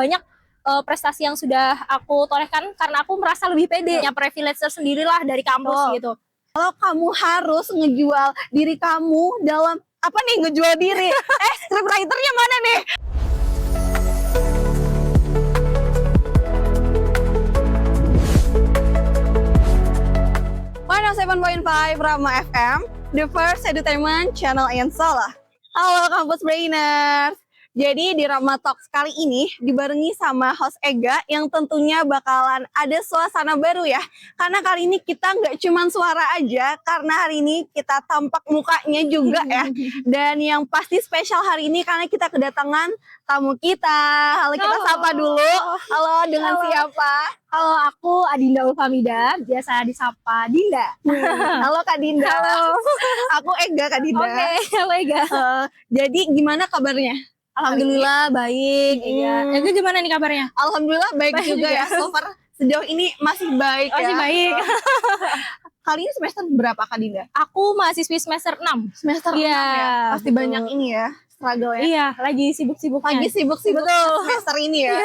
banyak prestasi yang sudah aku torehkan karena aku merasa lebih pede, punya privilege sendirilah dari kampus gitu. Kalau kamu harus ngejual diri kamu dalam apa nih, ngejual diri? Scriptwriternya mana nih? 107.5 Rama FM, the first entertainment channel in Solo. Halo Kampus Brainers. Jadi di Rama Talks kali ini dibarengi sama host Ega yang tentunya bakalan ada suasana baru ya. Karena kali ini kita nggak cuma suara aja, karena hari ini kita tampak mukanya juga ya. Dan yang pasti spesial hari ini karena kita kedatangan tamu kita. Halo, kita sapa dulu. Halo, dengan siapa? Halo, aku Adinda Ulfamida, biasa disapa Dinda. Halo Kak Dinda. Halo. Aku Ega, Kak Dinda. Oke, halo Ega. Jadi gimana kabarnya? Alhamdulillah baik. Ega gimana nih kabarnya? Alhamdulillah baik juga ya. So far sejauh ini masih baik ya. Masih baik. Kali ini semester berapa Kak Dinda? Aku mahasiswi semester 6. Semester 6 ya. Pasti betul. banyak ini ya, struggle ya. Iya, lagi sibuk-sibuknya. Lagi sibuk-sibuk semester ini ya.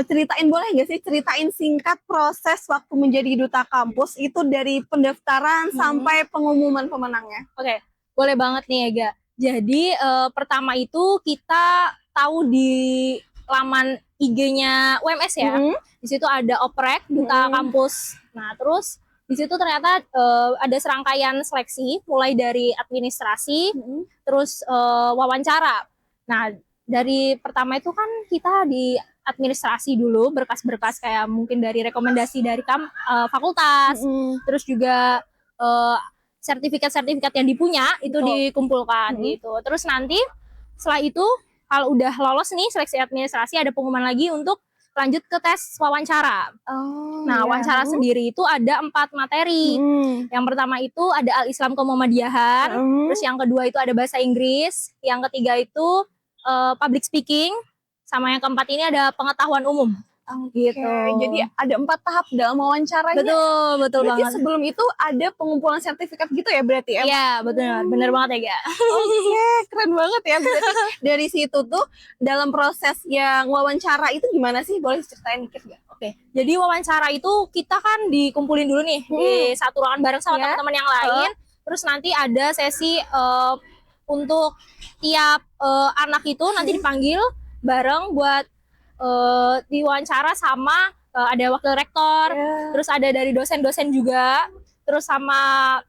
Ceritain, boleh nggak sih ceritain singkat proses waktu menjadi duta kampus itu dari pendaftaran sampai pengumuman pemenangnya? Oke, boleh banget nih Ega. Jadi pertama itu kita tahu di laman IG-nya UMS ya. Di situ ada oprek duta kampus. Nah, terus di situ ternyata ada serangkaian seleksi mulai dari administrasi, terus wawancara. Nah, dari pertama itu kan kita di administrasi dulu, berkas-berkas kayak mungkin dari rekomendasi dari fakultas, terus juga sertifikat-sertifikat yang dipunya itu dikumpulkan gitu. Terus nanti setelah itu kalau udah lolos nih seleksi administrasi, ada pengumuman lagi untuk lanjut ke tes wawancara. Nah, wawancara sendiri itu ada 4 materi. Yang pertama itu ada Al-Islam Kemuhammadiyahan, terus yang kedua itu ada bahasa Inggris, yang ketiga itu public speaking, sama yang keempat ini ada pengetahuan umum. Gitu. Jadi ada 4 tahap dalam wawancaranya. Betul berarti banget. sebelum itu ada pengumpulan sertifikat gitu ya berarti ya? Iya, bener banget ya, Ga. Oke, keren banget ya. Berarti dari situ tuh dalam proses yang wawancara itu gimana sih? Boleh ceritain dikit gak? Oke, jadi wawancara itu kita kan dikumpulin dulu nih di satu ruangan bareng sama teman-teman yang lain. Terus nanti ada sesi untuk tiap anak itu nanti dipanggil bareng buat diwawancara sama ada wakil rektor, terus ada dari dosen-dosen juga, terus sama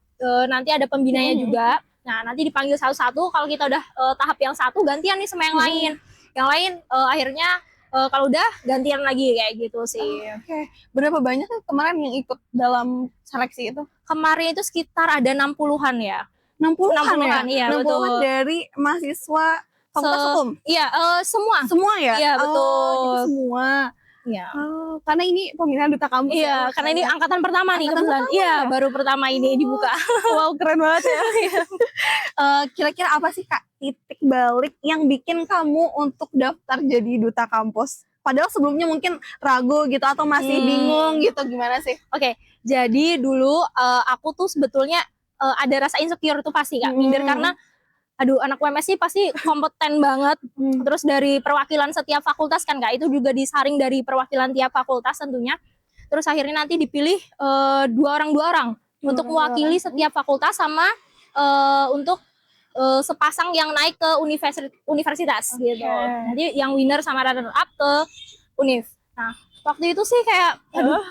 nanti ada pembinanya juga. Nah, nanti dipanggil satu-satu. Kalau kita udah tahap yang satu, gantian nih sama yang lain. Yang lain akhirnya kalau udah gantian lagi kayak gitu sih. Oke. Berapa banyak tuh kemarin yang ikut dalam seleksi itu? Kemarin itu sekitar ada 60-an ya. 60-an ya? Iya, 60-an betul. dari mahasiswa Fakultas Hukum? Iya, semua. Semua ya? Iya, betul. Itu semua. Iya. Karena ini pemilihan duta kampus. Iya, karena ini angkatan pertama nih kebetulan. Iya, baru pertama ini dibuka. Wow, keren banget ya. Kira-kira apa sih Kak titik balik yang bikin kamu untuk daftar jadi duta kampus? Padahal sebelumnya mungkin ragu gitu atau masih bingung gitu, gimana sih? Oke, jadi dulu aku tuh sebetulnya ada rasa insecure tuh pasti Kak, minder karena aduh, anak UMS sih pasti kompeten banget. Terus dari perwakilan setiap fakultas kan Kak, itu juga disaring dari perwakilan tiap fakultas tentunya. Terus akhirnya nanti dipilih 2 orang untuk mewakili setiap fakultas sama untuk sepasang yang naik ke universitas gitu. Jadi yang winner sama runner up ke univ. Nah, waktu itu sih kayak aduh,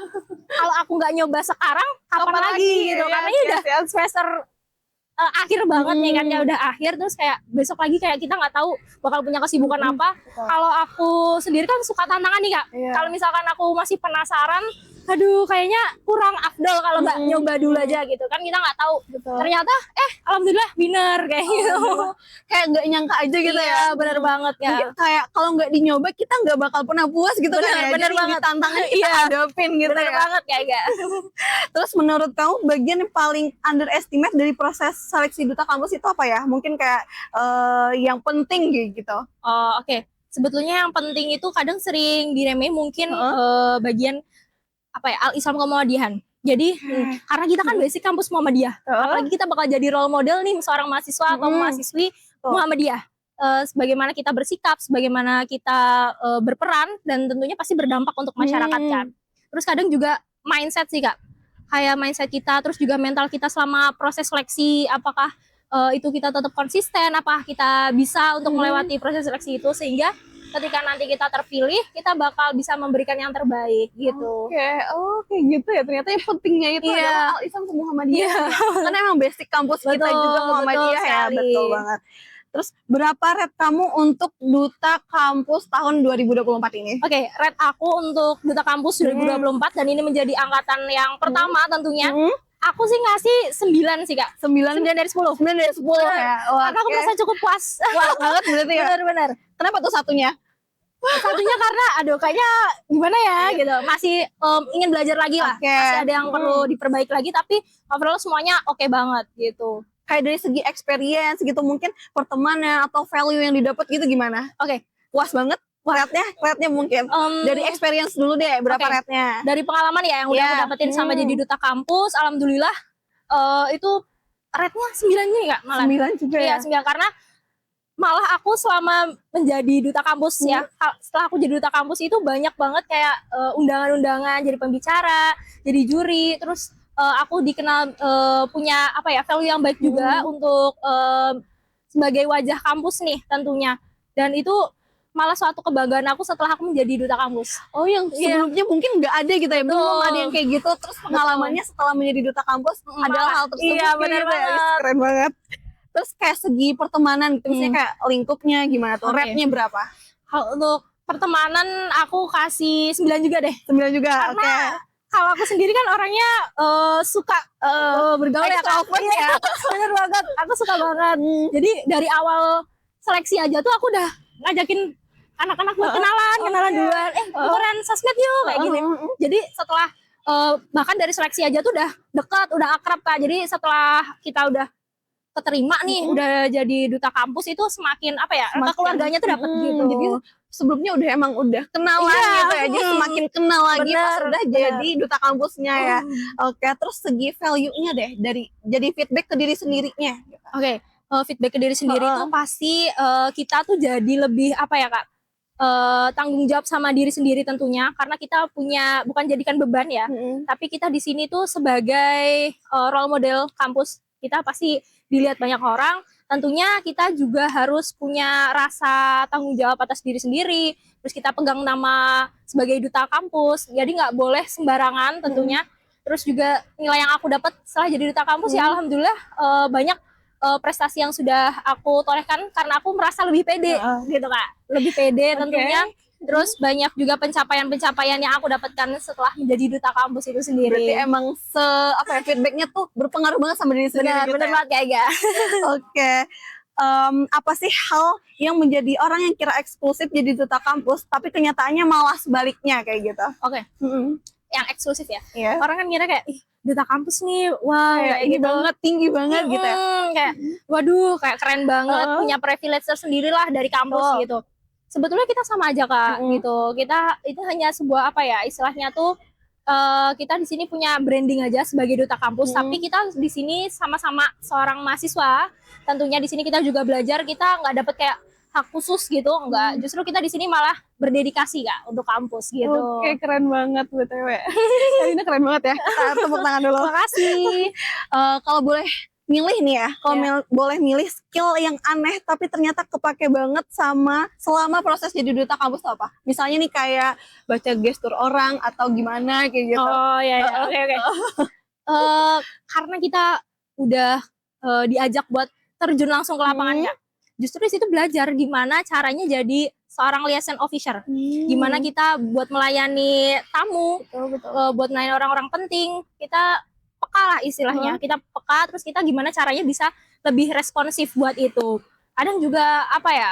kalau aku nggak nyoba sekarang kapan lagi gitu. Karena ini udah semester akhir banget nih kan, ya udah akhir, terus kayak besok lagi kayak kita nggak tahu bakal punya kesibukan apa. Kalau aku sendiri kan suka tantangan nih Kak. Kalau misalkan aku masih penasaran, aduh kayaknya kurang afdol kalau nggak nyoba dulu aja gitu kan, kita nggak tahu. Ternyata alhamdulillah winner kayak gitu. Kayak nggak nyangka aja gitu ya. Bener banget ya. Kayak kalau nggak dinyoba kita nggak bakal pernah puas gitu kan ya. Bener Jadi banget. tantangan kita hadapin gitu Bener ya. banget kayak. Terus menurut kamu bagian yang paling underestimate dari proses seleksi duta kampus itu apa ya? Mungkin kayak yang penting gitu. Oke. Sebetulnya yang penting itu kadang sering diremehin mungkin bagian apa ya, Al-Islam Kemuhammadiyahan. Jadi karena kita kan basic kampus Muhammadiyah, apalagi kita bakal jadi role model nih seorang mahasiswa atau mahasiswi Muhammadiyah. sebagaimana kita bersikap, sebagaimana kita berperan, dan tentunya pasti berdampak untuk masyarakat kan. Terus kadang juga mindset sih Kak, kayak mindset kita, terus juga mental kita selama proses seleksi, apakah itu kita tetap konsisten, apa kita bisa untuk melewati proses seleksi itu, sehingga ketika nanti kita terpilih, kita bakal bisa memberikan yang terbaik gitu. Oke, gitu ya. Ternyata yang pentingnya itu adalah Al-Ihsan Muhammadiyah. Karena emang basic kampus kita juga Muhammadiyah ya. Betul banget. Terus berapa rate kamu untuk Duta Kampus tahun 2024 ini? Oke, rate aku untuk Duta Kampus 2024 dan ini menjadi angkatan yang pertama tentunya. Aku sih ngasih 9 sih Kak. 9 dari 10. 9 dari 10 ya. Karena aku merasa cukup puas. Wah, banget berarti ya. Benar-benar. Kenapa tuh satunya? Satunya karena aduh kayaknya gimana ya gitu. Masih ingin belajar lagi lah. Masih ada yang perlu diperbaiki lagi, tapi overall semuanya oke banget gitu. Kayak dari segi experience gitu, mungkin pertemanan atau value yang didapat gitu gimana? Oke. Puas banget? Rate-nya mungkin. Dari experience dulu deh, berapa rate-nya? Dari pengalaman ya yang udah aku dapetin sama jadi duta kampus, alhamdulillah itu rate-nya 9 nih Kak malah. 9 juga ya? Iya, 9 karena malah aku selama menjadi duta kampus ya, setelah aku jadi duta kampus itu banyak banget kayak undangan-undangan jadi pembicara, jadi juri, terus aku dikenal punya apa ya value yang baik juga untuk sebagai wajah kampus nih tentunya, dan itu malah suatu kebanggaan aku setelah aku menjadi duta kampus. Oh, yang sebelumnya mungkin nggak ada gitu ya, belum ada yang kayak gitu, terus pengalamannya setelah menjadi duta kampus adalah hal tersebut. Iya, benar banget. Keren banget. Terus kayak segi pertemanan gitu, misalnya kayak lingkupnya gimana tuh? Rate-nya berapa? Kalau untuk pertemanan aku kasih 9 juga deh. 9 juga. Karena kalau aku sendiri kan orangnya suka bergaul ya Kak. Ya. Bener banget, aku suka banget. Jadi dari awal seleksi aja tuh aku udah ngajakin anak-anak buat kenalan duluan. Tukeran sosmed yuk kayak gini. Jadi setelah bahkan dari seleksi aja tuh udah dekat, udah akrab Kak. Jadi setelah kita udah keterima nih, udah jadi duta kampus, itu semakin apa ya, keluarganya tuh dapet gitu. Jadi sebelumnya udah kenalan gitu ya, jadi semakin kenal lagi pas udah jadi duta kampusnya ya. Oke, terus segi value-nya deh, dari jadi feedback ke diri sendirinya. Oke, feedback ke diri sendiri tuh pasti kita tuh jadi lebih apa ya Kak, tanggung jawab sama diri sendiri tentunya, karena kita punya, bukan jadikan beban ya, tapi kita di sini tuh sebagai role model kampus. Kita pasti dilihat banyak orang, tentunya kita juga harus punya rasa tanggung jawab atas diri sendiri, terus kita pegang nama sebagai duta kampus, jadi nggak boleh sembarangan tentunya. Terus juga nilai yang aku dapat setelah jadi duta kampus ya alhamdulillah banyak prestasi yang sudah aku torehkan karena aku merasa lebih pede gitu Kak, lebih pede tentunya. Terus banyak juga pencapaian-pencapaian yang aku dapatkan setelah menjadi duta kampus itu sendiri. Berarti emang feedbacknya tuh berpengaruh banget sama diri sendiri. Bener banget Kak. Oke. Apa sih hal yang menjadi orang yang kira eksklusif jadi duta kampus, tapi kenyataannya malah sebaliknya kayak gitu? Oke. Yang eksklusif ya. Yeah. Orang kan kira kayak, ih duta kampus nih, wow kayak ini gitu. banget, tinggi banget gitu ya. Kayak, waduh kayak keren banget, punya privilege tersendiri lah dari kampus gitu. Sebetulnya kita sama aja Kak gitu. Kita itu hanya sebuah apa ya istilahnya tuh, kita di sini punya branding aja sebagai duta kampus, tapi kita di sini sama-sama seorang mahasiswa. Tentunya di sini kita juga belajar, kita nggak dapet kayak hak khusus gitu, enggak. Justru kita di sini malah berdedikasi Kak untuk kampus gitu. Oke, keren banget BTW. Ini keren banget ya. Kita tepuk tangan dulu. Terima kasih. Kalau boleh milih nih ya, kalau boleh milih skill yang aneh tapi ternyata kepake banget sama selama proses jadi duta kampus tuh apa? Misalnya nih kayak baca gestur orang atau gimana kayak gitu. Oh ya, oke. Karena kita udah diajak buat terjun langsung ke lapangan Kak. Justru di situ belajar gimana caranya jadi seorang liaison officer. Gimana kita buat melayani tamu, buat melayani orang-orang penting. Kita peka lah istilahnya, kita peka, terus kita gimana caranya bisa lebih responsif buat itu. Kadang juga apa ya,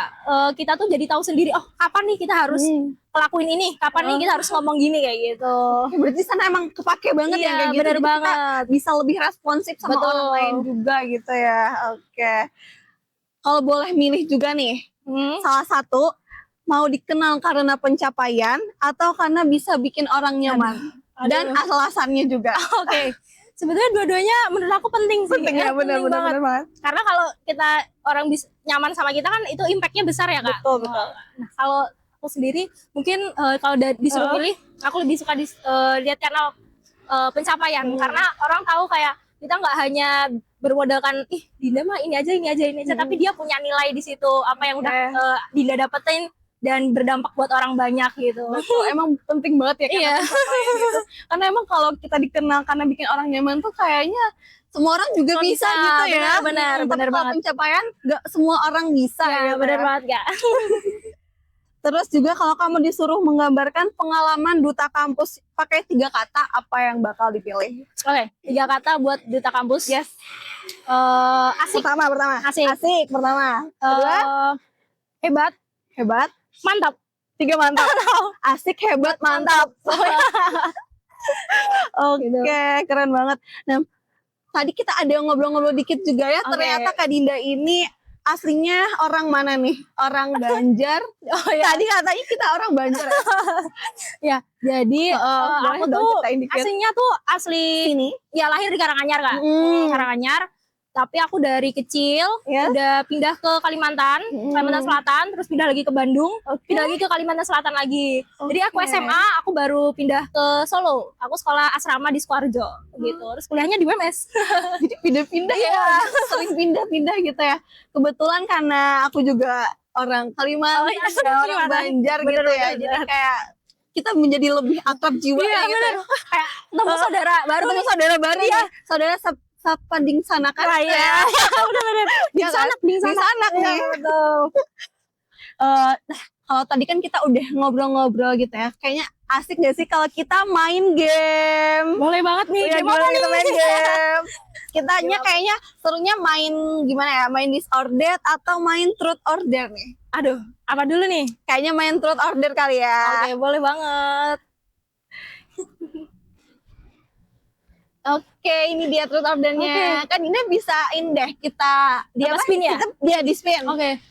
kita tuh jadi tahu sendiri, oh kapan nih kita harus ngelakuin ini, kapan nih kita harus ngomong gini kayak gitu. Berarti sana emang kepake banget ya kayak gitu. Bener banget. Kita bisa lebih responsif sama orang lain juga gitu ya. Oke. Kalau boleh milih juga nih, salah satu mau dikenal karena pencapaian atau karena bisa bikin orang nyaman. Dan alasannya juga. Oke. Sebetulnya dua-duanya menurut aku penting sih. Penting ya, benar banget. Karena kalau kita orang bisa nyaman sama kita kan itu impactnya besar ya Kak. Betul, betul. Nah kalau aku sendiri mungkin kalau disuruh pilih, aku lebih suka lihat channel pencapaian karena orang tahu kayak kita nggak hanya bermodalkan Dinda mah ini aja tapi dia punya nilai di situ apa yang udah Dinda dapetin dan berdampak buat orang banyak gitu. Betul, emang penting banget ya Iya. gitu. Karena emang kalau kita dikenal karena bikin orang nyaman tuh kayaknya semua orang juga bisa gitu ya. Benar Tapi kalau banget. pencapaian nggak semua orang bisa Ya, gitu benar ya. banget Kak. Terus juga kalau kamu disuruh menggambarkan pengalaman duta kampus pakai 3 kata, apa yang bakal dipilih? Oke, 3 kata buat duta kampus. Yes. Asik. Pertama. Asik. Asik pertama. Kedua, Hebat. hebat. Mantap. 3 mantap. Asik, hebat, mantap. Oke, keren banget. Nah, tadi kita ada ngobrol-ngobrol dikit juga ya. Oke. Ternyata Kak Dinda ini aslinya orang mana nih? Orang Banjar. Tadi katanya kita orang Banjar ya? Ya, jadi boleh aku dong tuh ceritain dikit. aslinya tuh asli Sini. ya lahir di Karanganyar Kak. Karanganyar. Tapi aku dari kecil Ya. udah pindah ke Kalimantan Selatan, terus pindah lagi ke Bandung, pindah lagi ke Kalimantan Selatan lagi. Jadi aku SMA, aku baru pindah ke Solo. Aku sekolah asrama di Sukoharjo gitu. Terus kuliahnya di UMS. Jadi pindah-pindah ya. Sering pindah-pindah gitu ya. Kebetulan karena aku juga orang Kalimantan, orang Banjar gitu ya. Jadi kayak kita menjadi lebih akrab jiwa Iya, gitu ya. Kayak ketemu saudara baru Ketemu saudara baru ya. Saudara Sapanding Sanakan ya. Bener-bener di sana Di sanak nih. Nah, kalau tadi kan kita udah ngobrol-ngobrol gitu ya. Kayaknya asik gak sih kalau kita main game? Boleh banget nih. Ya, Gimana kita nih? main game. Kitanya kayaknya serunya main gimana ya? Main disordered atau main truth or dare nih? Aduh, apa dulu nih? Kayaknya main truth or dare kali ya. Oke, boleh banget. Oke, ini dia truth or dare-nya. Kan ini bisain deh kita Apa, spin ya? Dia di spin. Oke.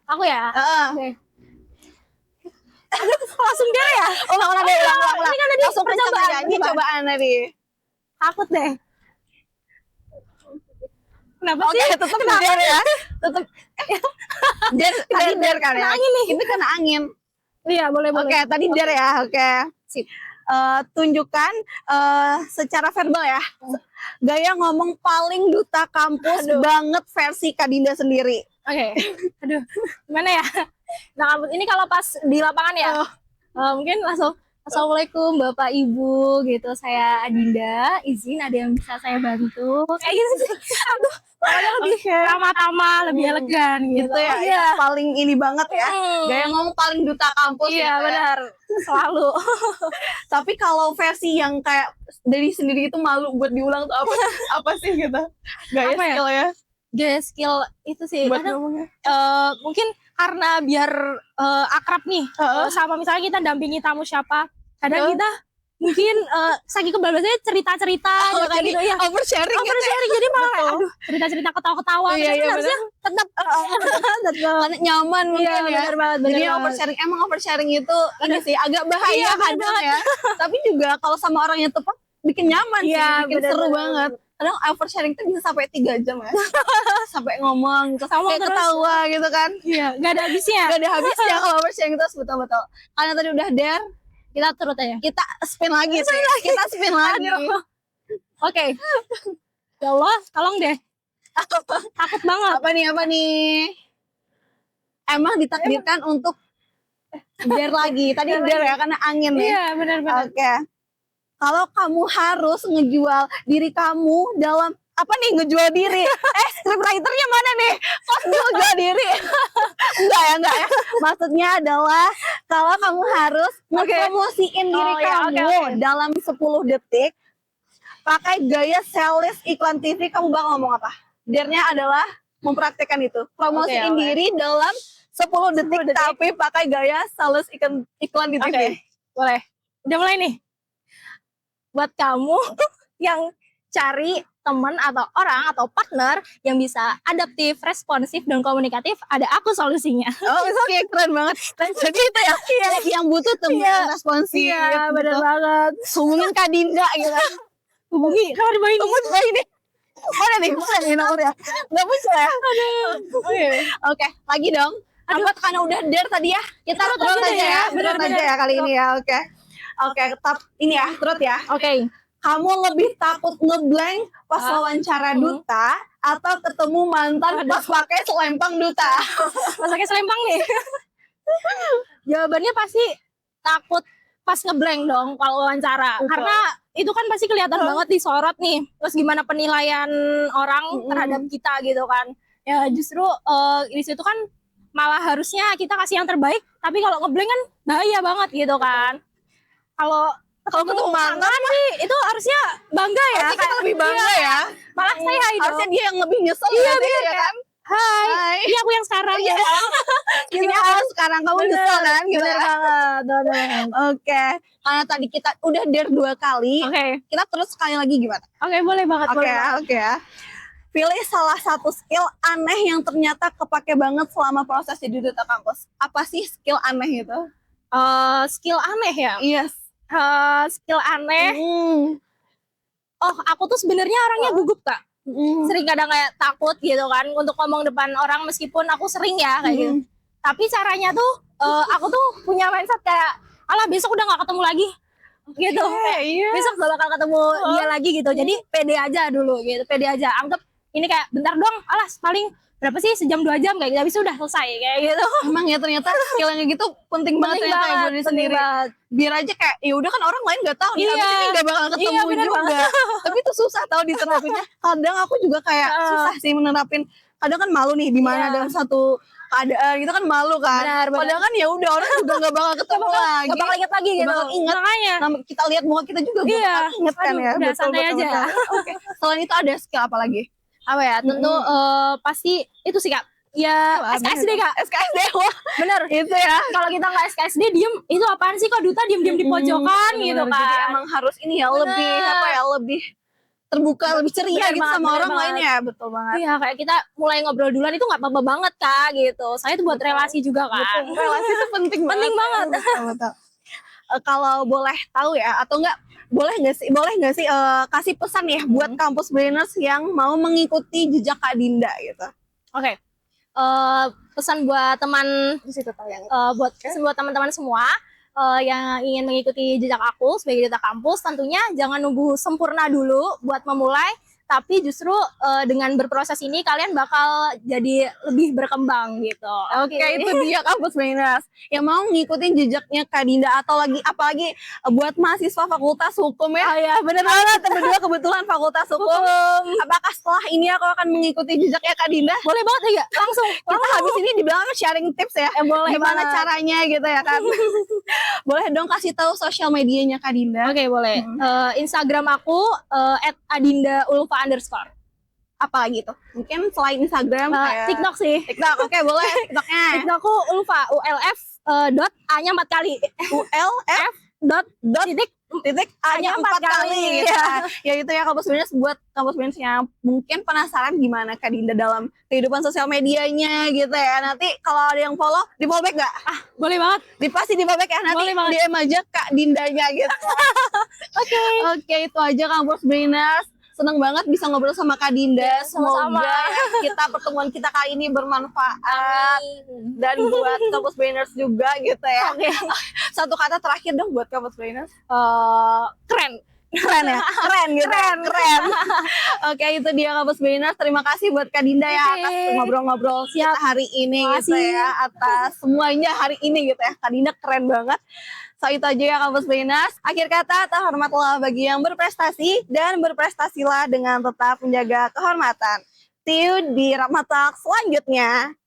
Aku ya. Heeh. Langsung dia ya? Ulang deh, ulang. Ini kan tadi Langsung kencang percobaan, aja. Ini cobaan tadi. Takut deh. Kenapa Oke, sih? tetap dare ya. Tetap tadi dare kan ya. Kena angin nih. Ini kena angin. Iya, boleh. Oke, tadi dare ya. Oke. Sip. Tunjukkan secara verbal ya. Gaya ngomong paling duta kampus banget versi Kak Dinda sendiri. Oke. Aduh, gimana ya? Nah, ini kalau pas di lapangan ya, mungkin langsung Assalamualaikum Bapak Ibu gitu, saya Adinda, izin ada yang bisa saya bantu. Kayak gitu sih. Aduh, pokoknya lebih ramah-tamah, lebih elegan gitu. Gitu ya, Iya. paling ini banget ya. Gaya ngomong paling duta kampus. Iya, gitu ya. benar. Selalu. Tapi kalau versi yang kayak dari sendiri itu malu buat diulang tuh apa? Apa sih gitu? Gaya Apa ya? skill ya. Gaya skill itu sih. Buat Kadang, ngomongnya. mungkin karena biar akrab nih, sama misalnya kita dampingi tamu siapa, kadang kita mungkin saking kebablasannya cerita-cerita kayak gitu ya. Oversharing gitu. Oversharing jadi malah kayak, aduh cerita-cerita ketawa-ketawa. Iya, Terus iya, harusnya tetap Karena nyaman mungkin Iya, ya. benar banget, benar Jadi banget. oversharing, emang oversharing itu ini sih agak bahaya Iya, benar kadang ya. Tapi juga kalau sama orang yang tepat bikin nyaman sih, Iya, bikin benar, seru benar. banget. Kadang oversharing itu bisa sampai 3 jam ya. Sampai ngomong, terus Ngomong kayak terus. ketawa gitu kan. iya, nggak ada habisnya. Gak ada habisnya kalau oversharing terus, betul-betul. Karena tadi udah dare, Kita turut aja. kita spin lagi sih. Kita spin lagi. Oke. Ya Allah, tolong deh. Takut banget. Apa nih? Emang ditakdirkan untuk dare lagi. Tadi dare ya, karena angin ya. Iya, benar-benar. Oke. Kalau kamu harus ngejual diri kamu dalam apa nih, ngejual diri? Scriptwriternya mana nih? Kok ngejual diri? enggak ya. Maksudnya adalah kalau kamu harus ngepromosiin diri Oh, ya, kamu oke. dalam 10 detik pakai gaya sales iklan TV, kamu bakal ngomong apa? Dare-nya adalah mempraktekkan itu. Promosiin Oke. diri dalam 10 detik, tapi pakai gaya sales iklan di TV. Oke, boleh. Udah mulai nih. Buat kamu yang cari teman atau orang atau partner yang bisa adaptif, responsif, dan komunikatif, ada aku solusinya. Oh, oke, keren banget. Jadi itu ya, yang butuh teman responsif. Iya, benar banget. Hubungin Kak Dinda gitu. Hubungi, kamar bayi Ini Mana nih nomornya? Nggak muncul ya? Oke, lagi dong. Apa karena udah dare tadi ya? Kita terus aja ya. Terus aja ya kali ini ya. Oke. Oke, tetap ini ya, terus ya. Oke. Kamu lebih takut ngeblank pas wawancara duta atau ketemu mantan pas pakai selempang duta? Pas pakai selempang nih. Jawabannya pasti takut pas ngeblank dong kalau wawancara. Karena itu kan pasti kelihatan banget disorot nih. Terus gimana penilaian orang terhadap kita gitu kan. Ya justru di situ kan malah harusnya kita kasih yang terbaik, tapi kalau ngeblank kan bahaya banget gitu kan. Kalau ketemu mantan sih itu harusnya bangga ya. Harusnya kita lebih bangga ya. Malah saya itu. Harusnya dia yang lebih nyesel Iya, bener ya kan. Hai. Ini aku yang sekarang ya. Ini aku sekarang kamu nyesel kan gitu ya. Oke. Karena tadi kita udah dare 2 kali. Oke. Kita terus sekali lagi gimana? Oke, boleh banget. Oke ya. Pilih salah satu skill aneh yang ternyata kepake banget selama proses di duta kampus. Apa sih skill aneh itu? Skill aneh ya? Yes. Skill aneh. Oh, aku tuh sebenarnya orangnya gugup, Kak. Sering kadang kayak takut gitu kan untuk ngomong depan orang, meskipun aku sering ya kayak gitu. Tapi caranya tuh aku tuh punya mindset kayak, alah besok udah gak ketemu lagi gitu. Besok gak bakal ketemu dia lagi gitu. Jadi pede aja dulu gitu, pede aja. Anggap ini kayak bentar doang, alas paling berapa sih, sejam 2 jam kayak gitu, habis udah selesai kayak gitu. Emang ya ternyata skill yang gitu penting banget ternyata ya buat diri sendiri. Biar aja kayak ya udah kan orang lain nggak tahu nih, habis ini nggak bakal ketemu juga. Tapi itu susah tahu diterapinnya. Kadang aku juga kayak susah sih menerapin. Kadang kan malu nih di mana dalam satu keadaan gitu kan malu kan. Padahal kan ya udah orang juga nggak bakal ketemu lagi. Nggak bakal inget lagi gitu. Bakal inget. Makanya. Nah, kita lihat muka kita juga nggak bakal inget kan ya. Udah santai aja. Oke. Selain itu ada skill apa lagi? Apa ya? Tentu pasti itu sih Kak. Ya SKSD Kak. SKSD wah bener itu ya. Kalau kita nggak SKSD diem, itu apaan sih kok duta diem di pojokan gitu kan. Jadi emang harus ini ya lebih apa ya, lebih terbuka, lebih ceria gitu sama orang lainnya. Betul banget. Iya, kayak kita mulai ngobrol duluan itu nggak apa-apa banget Kak gitu. Saya itu buat relasi juga kan. Relasi itu penting banget. Betul. Kalau boleh tahu ya atau enggak, boleh nggak sih kasih pesan ya buat kampus brainers yang mau mengikuti jejak Kak Dinda gitu. Oke. Pesan buat teman buat teman-teman semua yang ingin mengikuti jejak aku sebagai duta kampus, tentunya jangan nunggu sempurna dulu buat memulai, tapi justru dengan berproses ini kalian bakal jadi lebih berkembang gitu. Oke, itu dia kampus brainers yang mau ngikutin jejaknya Kak Dinda, atau lagi apalagi buat mahasiswa fakultas hukum ya. Oh ya, bener banget. Berdua kebetulan fakultas hukum. Apakah setelah ini aku akan mengikuti jejaknya Kak Dinda? Boleh banget ya, langsung. Kita habis ini di belakang sharing tips ya. Boleh gimana banget caranya gitu ya kan. Boleh dong kasih tahu sosial medianya Kak Dinda? Oke, boleh. Instagram aku @adindaulfa_. Apalagi tuh? Mungkin selain Instagram kayak TikTok sih. TikTok, oke boleh TikToknya. TikTokku Ulfa, ULF A-nya 4 kali. ULF titik A-nya 4 kali gitu. Ya itu ya kampus brainers, buat kampus brainers yang mungkin penasaran gimana Kak Dinda dalam kehidupan sosial medianya gitu ya. Nanti kalau ada yang follow, di follow back nggak? Boleh banget. Pasti di follow back ya, nanti DM aja Kak Dindanya gitu. Oke, itu aja kampus brainers. Senang banget bisa ngobrol sama Kak Dinda. Semoga pertemuan kita kali ini bermanfaat. Dan buat kampus brainers juga gitu ya. Satu kata terakhir dong buat kampus brainers. Keren ya, keren. Oke, itu dia kampus brainers. Terima kasih buat Kak Dinda ya atas ngobrol-ngobrol kita hari ini gitu ya, atas semuanya hari ini gitu ya. Kak Dinda keren banget. So itu aja ya kampus brainers. Akhir kata, terhormatlah bagi yang berprestasi, dan berprestasilah dengan tetap menjaga kehormatan. See you di Rahma Talk selanjutnya.